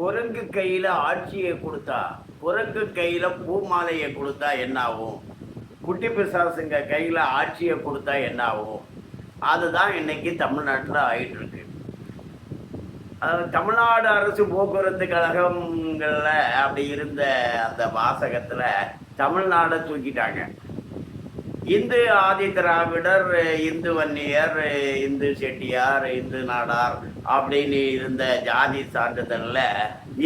குரங்கு கையில் ஆட்சியை கொடுத்தா, குரங்கு கையில் பூமாலையை கொடுத்தா என்ன ஆகும்? குட்டி பிசாசுங்க கையில் ஆட்சியை கொடுத்தா என்ன ஆகும்? அதுதான் இன்னைக்கு தமிழ்நாட்டில் ஆயிட்டு இருக்கு. தமிழ்நாடு அரசு போக்குவரத்து கழகங்களில் அப்படி இருந்த அந்த வாசகத்தில் தமிழ்நாடை தூக்கிட்டாங்க. இந்து ஆதி திராவிடர், இந்து வன்னியர், இந்து செட்டியார், இந்து நாடார் அப்படின்னு இருந்த ஜாதி சான்றிதழில்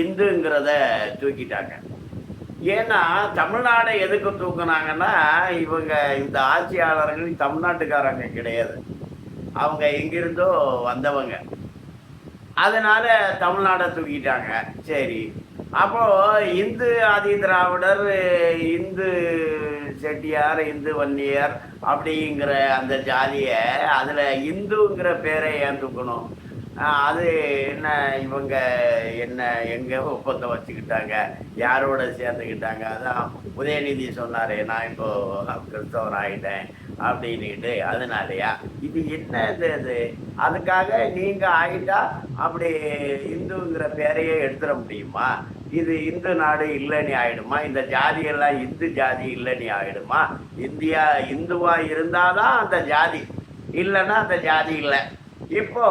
இந்துங்கிறத தூக்கிட்டாங்க. ஏன்னா தமிழ்நாடை எதுக்கு தூக்குனாங்கன்னா, இவங்க இந்த ஆட்சியாளர்கள் தமிழ்நாட்டுக்காரங்க கிடையாது, அவங்க எங்கிருந்தோ வந்தவங்க. அதனால தமிழ்நாடை தூக்கிட்டாங்க. சரி, அப்போ இந்து ஆதி திராவிடர், இந்து செட்டியார், இந்து வன்னியர் அப்படிங்கிற அந்த ஜாதியை அதில் இந்துங்கிற பேரை ஏன் தூக்கணும்? அது என்ன, இவங்க என்ன எங்கே ஒப்பந்தம் வச்சுக்கிட்டாங்க, யாரோட சேர்ந்துக்கிட்டாங்க? அதான் உதயநிதி சொன்னார், நான் இப்போ கிறிஸ்தவர் ஆகிட்டேன் அப்படின்னுட்டு. அதனாலயா இது என்ன இது? அதுக்காக நீங்கள் ஆகிட்டா அப்படி இந்துங்கிற பேரையே எடுத்துட முடியுமா? இது இந்து நாடு இல்லைன்னு ஆயிடுமா? இந்த ஜாதியெல்லாம் இந்து ஜாதி இல்லைன்னு ஆயிடுமா? இந்தியா இந்துவா இருந்தாதான் அந்த ஜாதி, இல்லைன்னா அந்த ஜாதி இல்லை. இப்போ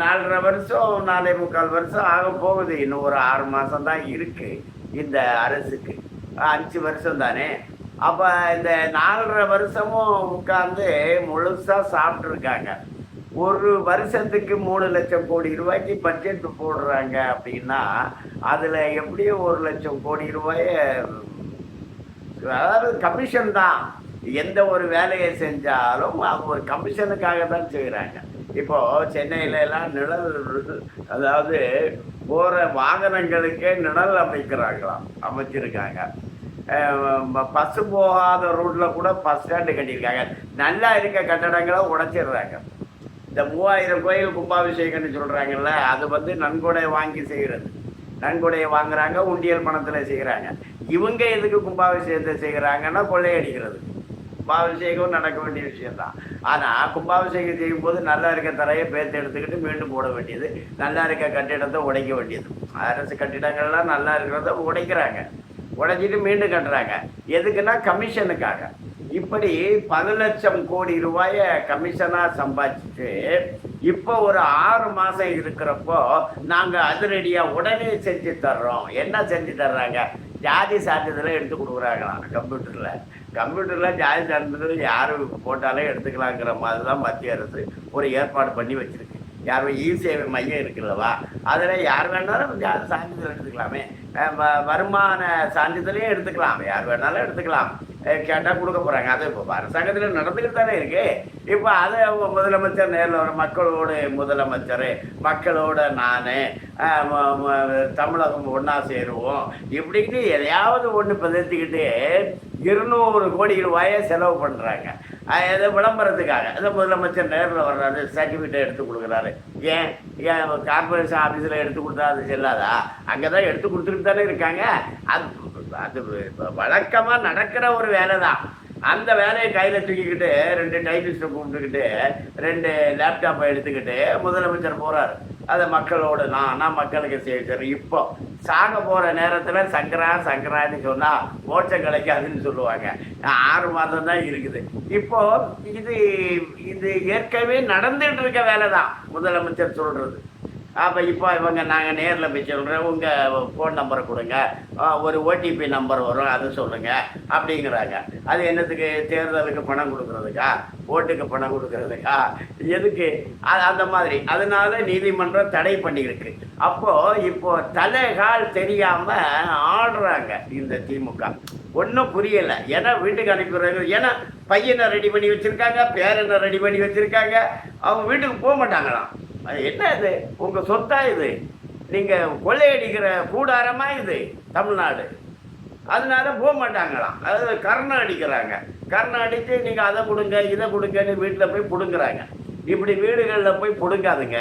4.5 வருஷம் 4.25 வருஷம் ஆக போகுது. இன்னும் ஒரு 6 மாதம் தான் இருக்கு இந்த அரசுக்கு. 5 வருஷம் தானே. அப்போ இந்த 4.5 வருஷமும் உட்கார்ந்து முழுசாக சாப்பிட்ருக்காங்க. ஒரு வருஷத்துக்கு 3 லட்சம் கோடி ரூபாய்க்கு பட்ஜெட் போடுறாங்க அப்படின்னா, அதில் எப்படியும் 1 லட்சம் கோடி ரூபாய, அதாவது கமிஷன் தான். எந்த ஒரு வேலையை செஞ்சாலும் அவங்க ஒரு கமிஷனுக்காக தான் செய்கிறாங்க. இப்போது சென்னையில எல்லாம் நிழல், அதாவது போகிற வாகனங்களுக்கே நிழல் அமைச்சிருக்காங்க. பஸ்ஸு போகாத ரோட்டில் கூட பஸ் ஸ்டாண்டு கட்டியிருக்காங்க. நல்லா இருக்க கட்டடங்களை உடைச்சிடுறாங்க. இந்த 3000 கோயில் கும்பாபிஷேகம்னு சொல்கிறாங்கல்ல, அது நன்கொடை வாங்கி செய்கிறது. நன்கொடையை வாங்குறாங்க, உண்டியல் பணத்தில் செய்கிறாங்க. இவங்க எதுக்கு கும்பாபிஷேகத்தை செய்கிறாங்கன்னா, கொள்ளையடிக்கிறது. கும்பாபிஷேகம் நடக்க வேண்டிய விஷயம்தான். ஆனால் கும்பாபிஷேகம் செய்யும்போது நல்லா இருக்க தரையை பேர்த்து எடுத்துக்கிட்டு மீண்டும் போட வேண்டியது, நல்லா இருக்க கட்டிடத்தை உடைக்க வேண்டியது. அரசு கட்டிடங்கள்லாம் நல்லா இருக்கிறத உடைக்கிறாங்க, உடைச்சிட்டு மீண்டும் கட்டுறாங்க. எதுக்குன்னா கமிஷனுக்காக. இப்படி 10 லட்சம் கோடி ரூபாயை கமிஷனாக சம்பாதிச்சுட்டு இப்போ ஒரு 6 மாதம் இருக்கிறப்போ நாங்கள் அதிரடியாக உடனே செஞ்சு தர்றோம். என்ன செஞ்சு தர்றாங்க? ஜாதி சான்றிதழை எடுத்து கொடுக்குறாங்களாம் கம்ப்யூட்டரில் ஜாதி சான்றிதழ் யார் போட்டாலே எடுத்துக்கலாங்கிற மாதிரி தான் மத்திய அரசு ஒரு ஏற்பாடு பண்ணி வச்சுருக்கு. யாரும் சேவை மையம் இருக்குல்லவா, அதில் யார் வேணாலும் ஜாதி சான்றிதழ் எடுத்துக்கலாமே. வருமான சான்றிதழையும் எடுத்துக்கலாம், யார் வேணாலும் எடுத்துக்கலாம். கேட்டால் கொடுக்க போகிறாங்க. அது இப்போ அரசாங்கத்தில் நடந்துக்கிட்டு தானே இருக்கு. இப்போ அதை முதலமைச்சர் நேரில் வர, மக்களோட முதலமைச்சர், மக்களோட நான், தமிழகம் ஒன்றா சேருவோம் இப்படின்னு எதையாவது ஒன்று பதத்திக்கிட்டு 200 கோடி ரூபாயை செலவு பண்ணுறாங்க. எதை விளம்பரத்துக்காக. அதை முதலமைச்சர் நேரில் வர்றாரு, சர்டிஃபிகேட்டை எடுத்து கொடுக்குறாரு. ஏன் கார்பரேஷன் ஆஃபீஸில் எடுத்து கொடுத்தா அது செல்லாதா? அங்கே தான் எடுத்து கொடுத்துட்டு தானே இருக்காங்க. அது வழக்கமாக நடக்கிற ஒரு வேலை தான். அந்த வேலையை கையில் தூக்கிக்கிட்டு 2 டைபிஸ்ட்டை கூப்பிட்டுக்கிட்டு 2 லேப்டாப்பை எடுத்துக்கிட்டு முதலமைச்சர் போகிறார். அதை மக்களோடு நான் மக்களுக்கு செய்கிறேன். இப்போ சாக போகிற நேரத்தில் சங்கரான்னு சொன்னால் மோட்சம் கிடைக்காதுன்னு சொல்லுவாங்க. 6 மாதம் தான் இருக்குது. இப்போது இது ஏற்கனவே நடந்துகிட்டு இருக்க வேலை தான் முதலமைச்சர் சொல்கிறது. அப்போ இப்போ இவங்க நாங்கள் நேரில் போய் சொல்கிறேன், உங்கள் ஃபோன் நம்பரை கொடுங்க, ஒரு ஓடிபி நம்பர் வரும், அது சொல்லுங்கள் அப்படிங்கிறாங்க. அது என்னத்துக்கு? தேர்தலுக்கு பணம் கொடுக்குறதுக்கா? ஓட்டுக்கு பணம் கொடுக்குறதுக்கா? எதுக்கு? அந்த மாதிரி. அதனால நீதிமன்றம் தடை பண்ணியிருக்கு. அப்போது இப்போது தலைகால் தெரியாமல் ஆடுறாங்க இந்த திமுக. ஒன்றும் புரியலை. ஏன்னா வீட்டுக்கு அனுப்பிடுறாங்க. ஏன்னா பையனை ரெடி பண்ணி வச்சுருக்காங்க, பேரனை ரெடி பண்ணி வச்சுருக்காங்க. அவங்க வீட்டுக்கு போக மாட்டாங்களாம். அது என்ன இது? உங்கள் சொத்தா இது? நீங்கள் கொள்ளையடிக்கிற கூடாரமாக இது தமிழ்நாடு? அதனால போக மாட்டாங்களாம். அதாவது கர்ணம் அடிக்கிறாங்க. கர்ணம் அடித்து நீங்கள் அதை கொடுங்க இதை கொடுங்கன்னு வீட்டில் போய் பிடுங்குறாங்க. இப்படி வீடுகளில் போய் பிடுங்காதுங்க.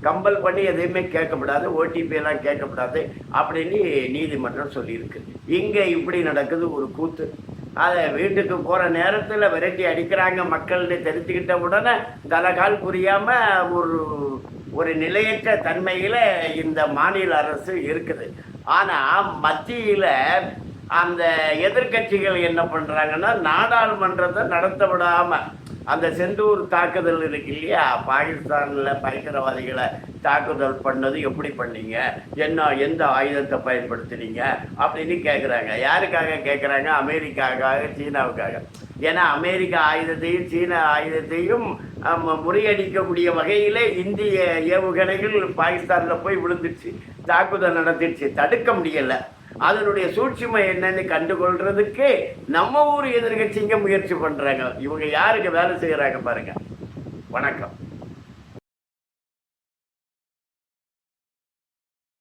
கம்பல் பண்ணி எதையுமே கேட்கக்கூடாது, ஓடிபி எல்லாம் கேட்கக்கூடாது அப்படின்னு நீதிமன்றம் சொல்லியிருக்கு. இங்கே இப்படி நடக்குது ஒரு கூத்து. அதை வீட்டுக்கு போகிற நேரத்தில் விரட்டி அடிக்கிறாங்க மக்கள்னு தெரிஞ்சுக்கிட்ட உடனே தலைகால் புரியாமல் ஒரு ஒரு நிலையற்ற தன்மையில் இந்த மாநில அரசு இருக்குது. ஆனால் மத்தியில் அந்த எதிர்க்கட்சிகள் என்ன பண்ணுறாங்கன்னா, நாடாளுமன்றத்தை நடத்த விடாமல் அந்த செந்தூர் தாக்குதல் இருக்கு இல்லையா, பாகிஸ்தானில் பயங்கரவாதிகளை தாக்குதல் பண்ணது எப்படி பண்ணீங்க, எந்த ஆயுதத்தை பயன்படுத்துனீங்க அப்படின்னு கேட்குறாங்க. யாருக்காக கேட்குறாங்க? அமெரிக்காவுக்காக, சீனாவுக்காக. ஏன்னா அமெரிக்க ஆயுதத்தையும் சீன ஆயுதத்தையும் முறியடிக்கக்கூடிய வகையில் இந்திய ஏவுகணைகள் பாகிஸ்தானில் போய் விழுந்துச்சு, தாக்குதல் நடத்திடுச்சு, தடுக்க முடியலை. அதனுடைய சூட்சுமை என்னன்னு கண்டுகொள்றதுக்கு நம்ம ஊர் எதிர்கட்சிங்க முயற்சி பண்றாங்க. இவங்க யாருக்கு வேலை செய்யறாங்க பாருங்க. வணக்கம்.